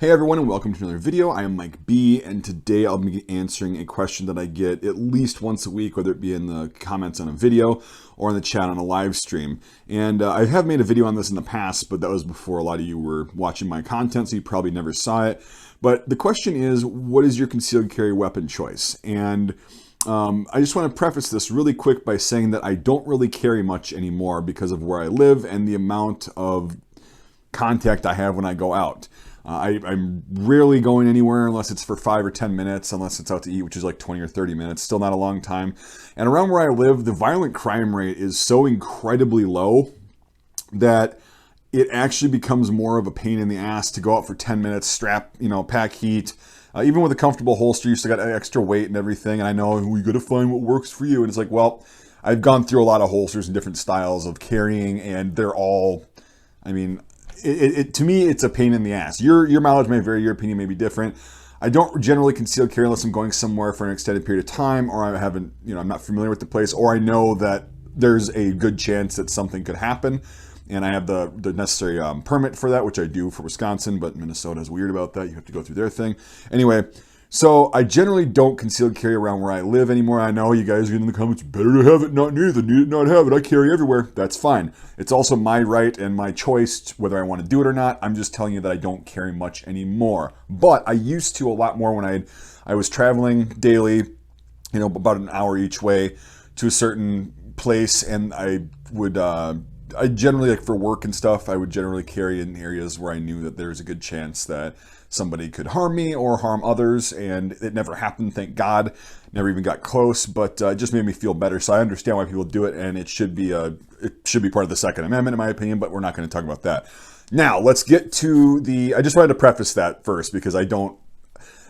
Hey everyone, and welcome to another video. I am Mike B, and today I'll be answering a question that I get at least once a week, whether it be in the comments on a video or in the chat on a live stream. And I have made a video on this in the past, but that was before a lot of you were watching my content, so you probably never saw it. But the question is, what is your concealed carry weapon choice? And I just want to preface this really quick by saying that I don't really carry much anymore because of where I live and the amount of contact I have when I go out. I'm rarely going anywhere unless it's for 5 or 10 minutes, unless it's out to eat, which is like 20 or 30 minutes, still not a long time. And around where I live, the violent crime rate is so incredibly low that it actually becomes more of a pain in the ass to go out for 10 minutes, strap, pack heat. Even with a comfortable holster, you still got extra weight and everything. And I know you got to find what works for you. And it's like, well, I've gone through a lot of holsters and different styles of carrying, and they're all, to me, it's a pain in the ass. Your mileage may vary, your opinion may be different. I don't generally conceal carry unless I'm going somewhere for an extended period of time, or I haven't, I'm not familiar with the place, or I know that there's a good chance that something could happen, and I have the necessary permit for that, which I do for Wisconsin, but Minnesota is weird about that. You have to go through their thing. Anyway, so I generally don't conceal carry around where I live anymore. I know you guys get in the comments, better to have it not near than need it not have it. I carry everywhere. That's fine. It's also my right and my choice whether I want to do it or not. I'm just telling you that I don't carry much anymore. But I used to a lot more when I was traveling daily, about an hour each way to a certain place, and I would I generally, like for work and stuff, I would generally carry in areas where I knew that there was a good chance that somebody could harm me or harm others, and it never happened, thank God. Never even got close, but it just made me feel better. So I understand why people do it, and it should be part of the Second Amendment, in my opinion, but we're not going to talk about that. Now, let's get to I just wanted to preface that first, because I don't,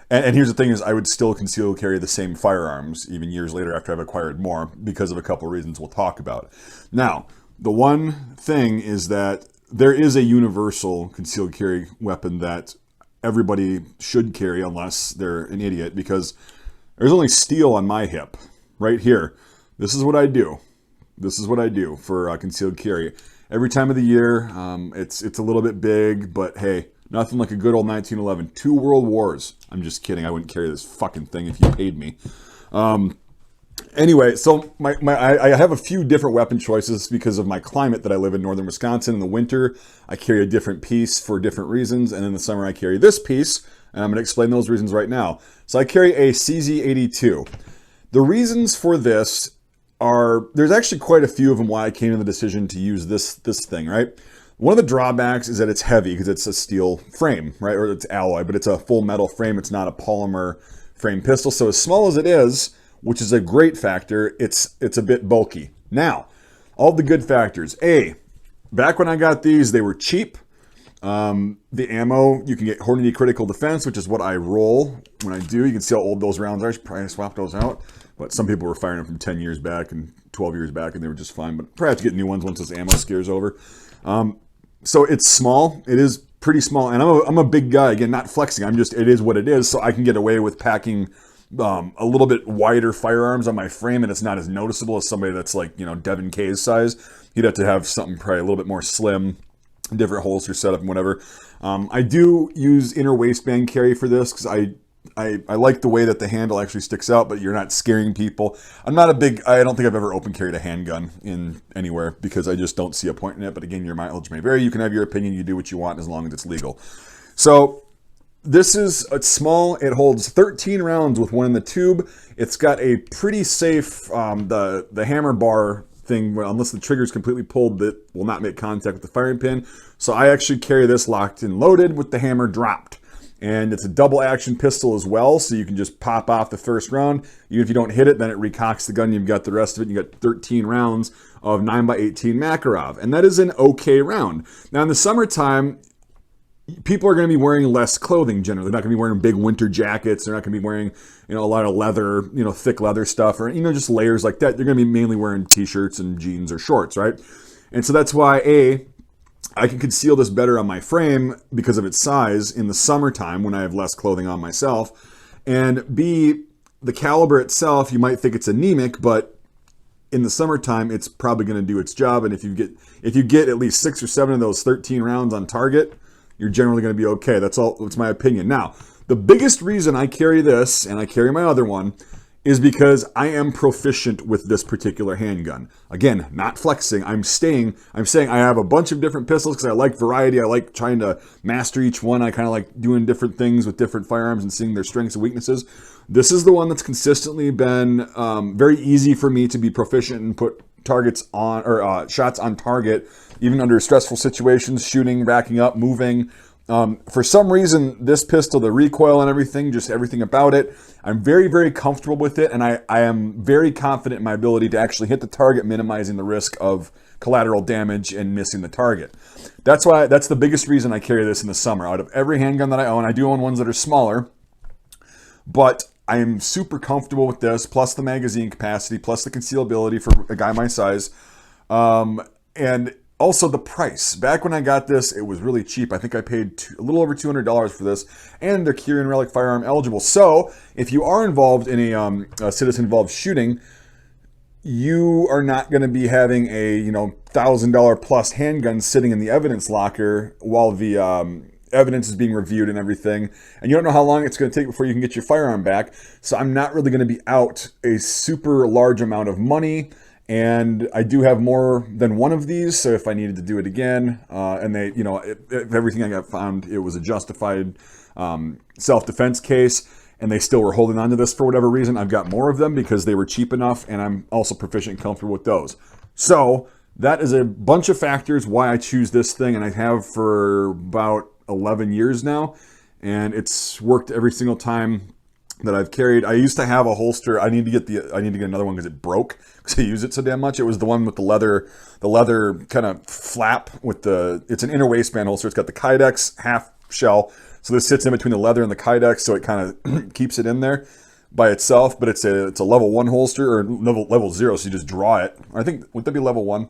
and here's the thing is, I would still conceal carry the same firearms, even years later after I've acquired more, because of a couple of reasons we'll talk about. Now, the one thing is that there is a universal concealed carry weapon that everybody should carry unless they're an idiot, because there's only steel on my hip right here. This is what I do. This is what I do for concealed carry. Every time of the year, it's a little bit big, but hey, nothing like a good old 1911. 2 world wars. I'm just kidding. I wouldn't carry this fucking thing if you paid me. Anyway, so I have a few different weapon choices because of my climate that I live in northern Wisconsin. In the winter, I carry a different piece for different reasons, and in the summer I carry this piece, and I'm going to explain those reasons right now. So I carry a CZ82. The reasons for this there's actually quite a few of them why I came to the decision to use this thing, right? One of the drawbacks is that it's heavy because it's a steel frame, right? Or it's alloy, but it's a full metal frame. It's not a polymer frame pistol. So as small as it is, which is a great factor, it's a bit bulky. Now, all the good factors. Back when I got these, they were cheap. The ammo, you can get Hornady Critical Defense, which is what I roll when I do. You can see how old those rounds are. I should probably swap those out. But some people were firing them from 10 years back and 12 years back, and they were just fine. But probably have to get new ones once this ammo scares over. So it's small. It is pretty small. And I'm a big guy. Again, not flexing. It is what it is. So I can get away with packing a little bit wider firearms on my frame, and it's not as noticeable as somebody that's like, Devin K's size. He'd have to have something probably a little bit more slim, different holster setup and whatever. I do use inner waistband carry for this because I like the way that the handle actually sticks out, but you're not scaring people. I don't think I've ever open carried a handgun in anywhere because I just don't see a point in it. But again, your mileage may vary. You can have your opinion. You do what you want as long as it's legal. So it's small. It holds 13 rounds with one in the tube. It's got a pretty safe, the hammer bar thing, unless the trigger is completely pulled, that will not make contact with the firing pin. So I actually carry this locked and loaded with the hammer dropped. And it's a double action pistol as well, so you can just pop off the first round. Even if you don't hit it, then it recocks the gun. You've got the rest of it. You got 13 rounds of 9x18 Makarov. And that is an okay round. Now in the summertime, people are going to be wearing less clothing generally. They're not going to be wearing big winter jackets. They're not going to be wearing, a lot of leather, thick leather stuff, or, just layers like that. They're going to be mainly wearing t-shirts and jeans or shorts, right? And so that's why, I can conceal this better on my frame because of its size in the summertime when I have less clothing on myself. And B, the caliber itself, you might think it's anemic, but in the summertime, it's probably going to do its job. And if you get at least 6 or 7 of those 13 rounds on target, you're generally going to be okay. That's my opinion. Now, the biggest reason I carry this and I carry my other one is because I am proficient with this particular handgun. Again, not flexing. I'm saying I have a bunch of different pistols because I like variety. I like trying to master each one. I kind of like doing different things with different firearms and seeing their strengths and weaknesses. This is the one that's consistently been very easy for me to be proficient and put targets on, or shots on target, even under stressful situations, shooting, backing up, moving. For some reason, this pistol, the recoil and everything, just everything about it, I'm very, very comfortable with it, and I am very confident in my ability to actually hit the target, minimizing the risk of collateral damage and missing the target. That's the biggest reason I carry this in the summer. Out of every handgun that I own, I do own ones that are smaller, but I am super comfortable with this, plus the magazine capacity, plus the concealability for a guy my size, and also the price. Back when I got this, it was really cheap. I think I paid a little over $200 for this, and they're Curie and Relic firearm eligible. So if you are involved in a citizen-involved shooting, you are not going to be having a $1,000 plus handgun sitting in the evidence locker while the evidence is being reviewed and everything, and you don't know how long it's going to take before you can get your firearm back. So I'm not really going to be out a super large amount of money. And I do have more than one of these, so if I needed to do it again, and they, if everything I got found, it was a justified self-defense case, and they still were holding on to this for whatever reason, I've got more of them because they were cheap enough, and I'm also proficient and comfortable with those. So that is a bunch of factors why I choose this thing, and I have for about 11 years now, and it's worked every single time that I've carried. I used to have a holster. I need to get another one because it broke because I use it so damn much. It was the one with the leather kind of flap with it's an inner waistband holster. It's got the Kydex half shell. So this sits in between the leather and the Kydex, so it kind of keeps it in there by itself, but it's a level 1 holster, or level 0, so you just draw it. I think, would that be level 1?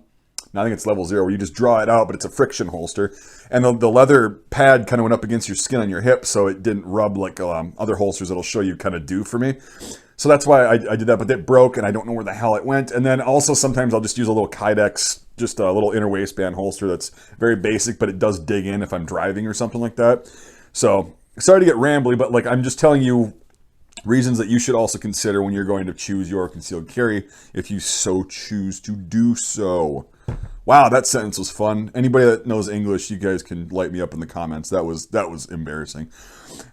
No, I think it's level 0, where you just draw it out, but it's a friction holster. And the leather pad kind of went up against your skin on your hip, so it didn't rub like other holsters that'll show you kind of do for me. So that's why I did that, but it broke, and I don't know where the hell it went. And then also sometimes I'll just use a little Kydex, just a little inner waistband holster that's very basic, but it does dig in if I'm driving or something like that. So sorry to get rambly, but like I'm just telling you reasons that you should also consider when you're going to choose your concealed carry, if you so choose to do so. Wow, that sentence was fun. Anybody that knows English, you guys can light me up in the comments. That was embarrassing.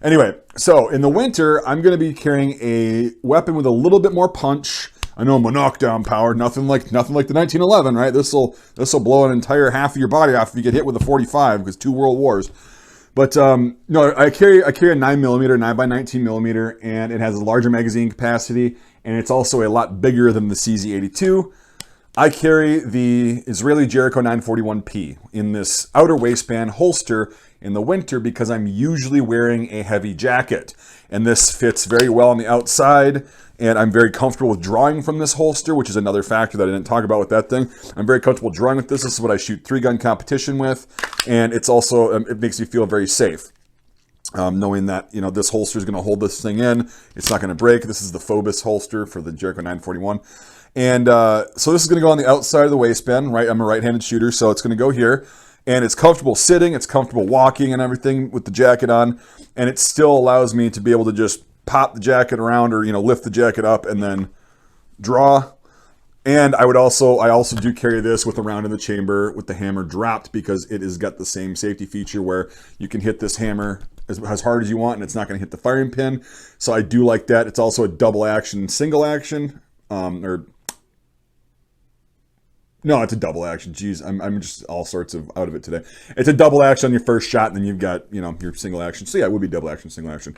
Anyway, so in the winter, I'm going to be carrying a weapon with a little bit more punch. I know I'm a knockdown power, nothing like the 1911, right? This will blow an entire half of your body off if you get hit with a 45, because 2 world wars. But no, I carry a 9mm, 9x19mm, and it has a larger magazine capacity, and it's also a lot bigger than the CZ82. I carry the Israeli Jericho 941P in this outer waistband holster in the winter because I'm usually wearing a heavy jacket. And this fits very well on the outside, and I'm very comfortable with drawing from this holster, which is another factor that I didn't talk about with that thing. I'm very comfortable drawing with this. This is what I shoot 3-gun competition with, and it's also, it makes me feel very safe. Knowing that, this holster is going to hold this thing in. It's not going to break. This is the Phobos holster for the Jericho 941. And so this is going to go on the outside of the waistband, right? I'm a right-handed shooter, so it's going to go here. And it's comfortable sitting, it's comfortable walking and everything with the jacket on. And it still allows me to be able to just pop the jacket around, or, lift the jacket up and then draw. And I also do carry this with a round in the chamber with the hammer dropped, because it has got the same safety feature where you can hit this hammer as hard as you want and it's not going to hit the firing pin. So I do like that. It's also a double action, single action, no, it's a double action. Jeez, I'm just all sorts of out of it today. It's a double action on your first shot, and then you've got, your single action. So yeah, it would be double action, single action.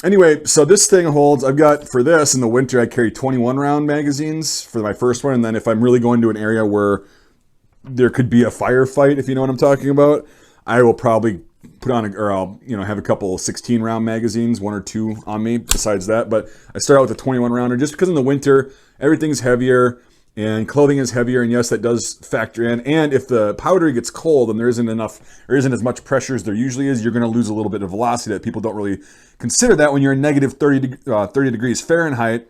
Anyway, so this thing holds, I've got, for this, in the winter, I carry 21 round magazines for my first one. And then if I'm really going to an area where there could be a firefight, if you know what I'm talking about, I will probably put on, I'll, have a couple 16 round magazines, 1 or 2 on me besides that. But I start out with a 21 rounder just because in the winter, everything's heavier. And clothing is heavier, and yes, that does factor in. And if the powder gets cold and there isn't as much pressure as there usually is, you're going to lose a little bit of velocity that people don't really consider that when you're in negative 30 degrees Fahrenheit.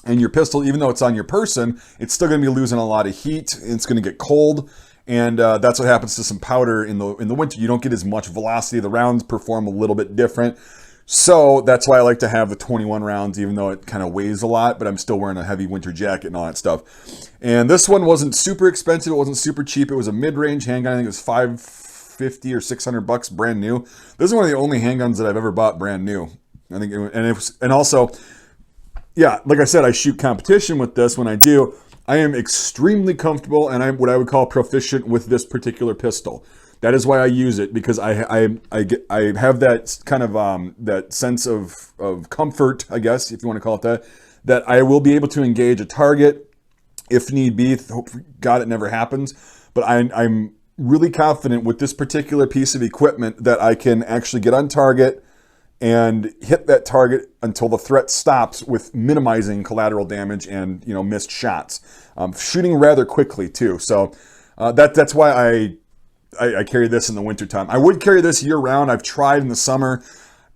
And your pistol, even though it's on your person, it's still going to be losing a lot of heat. It's going to get cold. And that's what happens to some powder in the winter. You don't get as much velocity. The rounds perform a little bit different. So that's why I like to have the 21 rounds, even though it kind of weighs a lot, but I'm still wearing a heavy winter jacket and all that stuff. And this one wasn't super expensive. It wasn't super cheap. It was a mid-range handgun. I think it was $550 or $600 brand new. This is one of the only handguns that I've ever bought brand new. I think, and also, yeah, like I said, I shoot competition with this. When I do, I am extremely comfortable, and I'm what I would call proficient with this particular pistol. That is why I use it, because I have that kind of that sense of comfort, I guess, if you want to call it that I will be able to engage a target if need be. Hope God it never happens, but I'm really confident with this particular piece of equipment that I can actually get on target and hit that target until the threat stops, with minimizing collateral damage and missed shots. Shooting rather quickly too, so that's why I carry this in the wintertime. I would carry this year round. I've tried in the summer.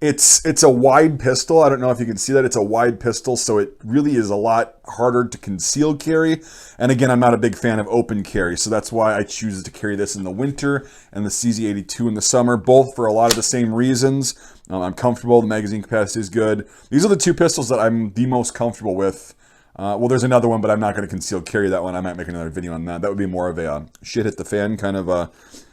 It's a wide pistol. I don't know if you can see that. It's a wide pistol, so it really is a lot harder to conceal carry. And again, I'm not a big fan of open carry, so that's why I choose to carry this in the winter and the CZ82 in the summer, both for a lot of the same reasons. I'm comfortable. The magazine capacity is good. These are the two pistols that I'm the most comfortable with. Well, there's another one, but I'm not going to conceal carry that one. I might make another video on that. That would be more of a shit hit the fan kind of a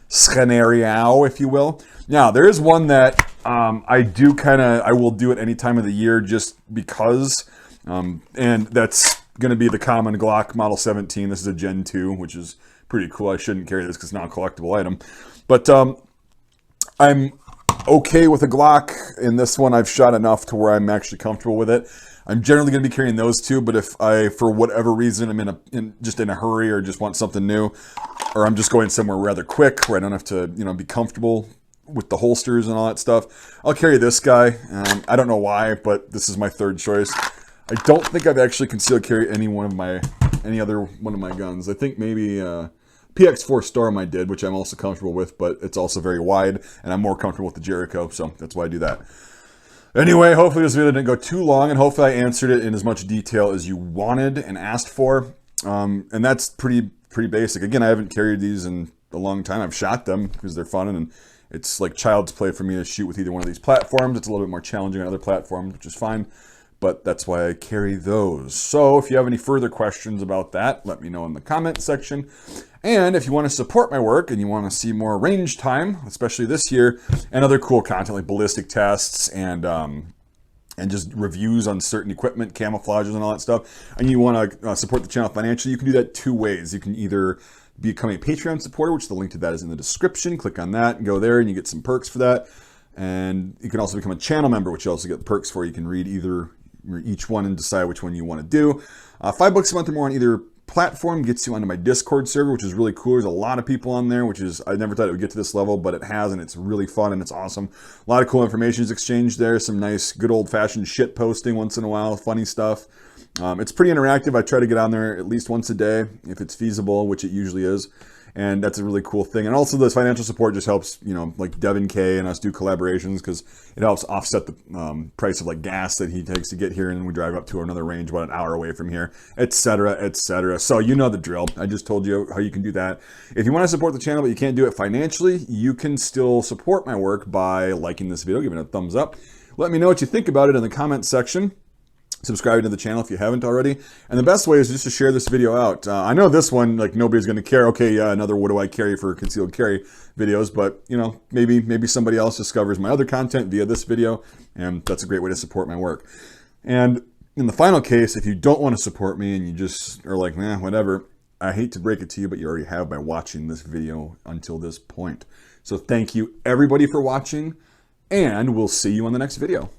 scenario, if you will. Now, there is one that I will do at any time of the year just because, and that's going to be the common Glock Model 17. This is a Gen 2, which is pretty cool. I shouldn't carry this because it's not a collectible item. But I'm okay with a Glock. In this one, I've shot enough to where I'm actually comfortable with it. I'm generally going to be carrying those two, but if I, for whatever reason, I'm just in a hurry or just want something new, or I'm just going somewhere rather quick where I don't have to, be comfortable with the holsters and all that stuff, I'll carry this guy. I don't know why, but this is my third choice. I don't think I've actually concealed carry any other one of my guns. I think maybe PX4 Storm I did, which I'm also comfortable with, but it's also very wide, and I'm more comfortable with the Jericho, so that's why I do that. Anyway, hopefully this video didn't go too long, and hopefully I answered it in as much detail as you wanted and asked for. And that's pretty basic. Again, I haven't carried these in a long time. I've shot them because they're fun, and it's like child's play for me to shoot with either one of these platforms. It's a little bit more challenging on other platforms, which is fine, but that's why I carry those. So if you have any further questions about that, let me know in the comment section. And if you want to support my work and you want to see more range time, especially this year, and other cool content like ballistic tests and just reviews on certain equipment, camouflages and all that stuff, and you want to support the channel financially, you can do that two ways. You can either become a Patreon supporter, which the link to that is in the description. Click on that and go there and you get some perks for that. And you can also become a channel member, which you also get perks for. You can read each one and decide which one you want to do. $5 a month or more on either platform gets you onto my Discord server, which is really cool. There's a lot of people on there, which is, I never thought it would get to this level, but it has, and it's really fun and it's awesome. A lot of cool information is exchanged there. Some nice, good old-fashioned shit posting once in a while, funny stuff. It's pretty interactive. I try to get on there at least once a day if it's feasible, which it usually is. And that's a really cool thing. And also this financial support just helps, like Devin K and us do collaborations, because it helps offset the price of like gas that he takes to get here. And we drive up to another range about an hour away from here, etc., etc. So you know the drill. I just told you how you can do that. If you want to support the channel, but you can't do it financially, you can still support my work by liking this video, giving it a thumbs up. Let me know what you think about it in the comment section. Subscribe to the channel if you haven't already. And the best way is just to share this video out. I know this one, like, nobody's going to care. Okay, yeah, another what do I carry for concealed carry videos, but maybe somebody else discovers my other content via this video, and that's a great way to support my work. And in the final case, if you don't want to support me and you just are like, whatever, I hate to break it to you, but you already have by watching this video until this point. So thank you everybody for watching, and we'll see you on the next video.